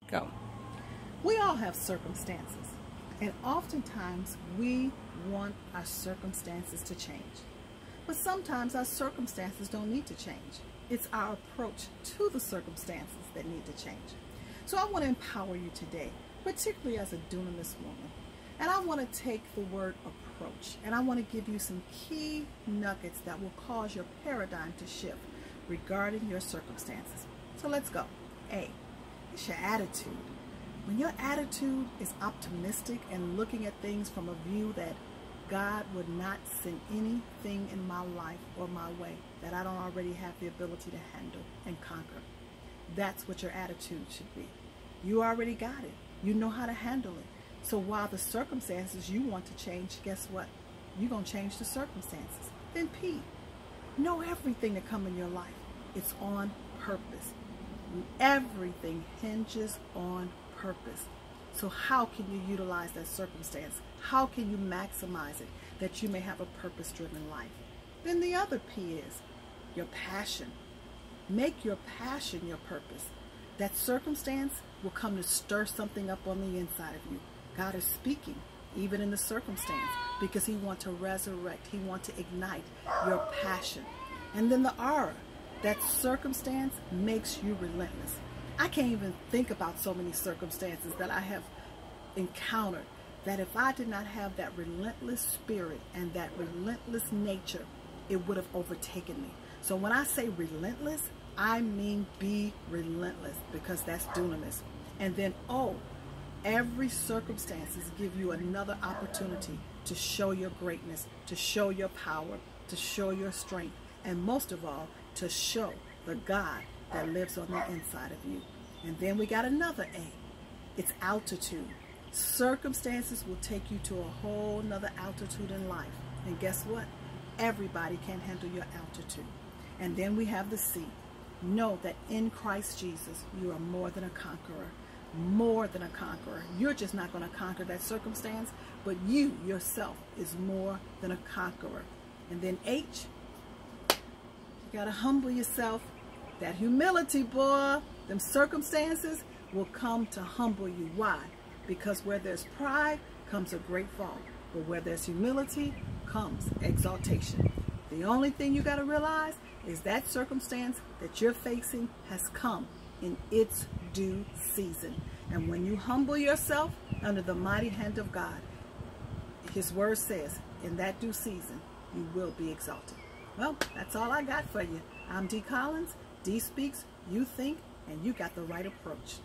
Go. We all have circumstances, and oftentimes we want our circumstances to change. But sometimes our circumstances don't need to change. It's our approach to the circumstances that need to change. So I want to empower you today, particularly as a dunamis woman. And I want to take the word approach, and I want to give you some key nuggets that will cause your paradigm to shift regarding your circumstances. So let's go. A, it's your attitude. When your attitude is optimistic and looking at things from a view that God would not send anything in my life or my way that I don't already have the ability to handle and conquer. That's what your attitude should be. You already got it. You know how to handle it. So while the circumstances you want to change, guess what? You're going to change the circumstances. Then P, know everything that comes in your life. It's on purpose. Everything hinges on purpose. So how can you utilize that circumstance? How can you maximize it that you may have a purpose-driven life? Then the other P is your passion. Make your passion your purpose. That circumstance will come to stir something up on the inside of you. God is speaking even in the circumstance because he wants to resurrect. He wants to ignite your passion. And then the R, that circumstance makes you relentless. I can't even think about so many circumstances that I have encountered that if I did not have that relentless spirit and that relentless nature, it would have overtaken me. So when I say relentless, I mean be relentless, because that's dunamis. And then O, every circumstances give you another opportunity to show your greatness, to show your power, to show your strength, and most of all, to show the God that lives on the inside of you. And then we got another A. It's altitude. Circumstances will take you to a whole nother altitude in life. And guess what? Everybody can handle your altitude. And then we have the C. Know that in Christ Jesus, you are more than a conqueror. More than a conqueror. You're just not going to conquer that circumstance, but you yourself is more than a conqueror. And then H, you got to humble yourself. That humility, boy, them circumstances will come to humble you. Why? Because where there's pride comes a great fall. But where there's humility comes exaltation. The only thing you got to realize is that circumstance that you're facing has come in its due season. And when you humble yourself under the mighty hand of God, his word says, in that due season, you will be exalted. Well, that's all I got for you. I'm Dee Collins. Dee speaks, you think, and you got the right approach.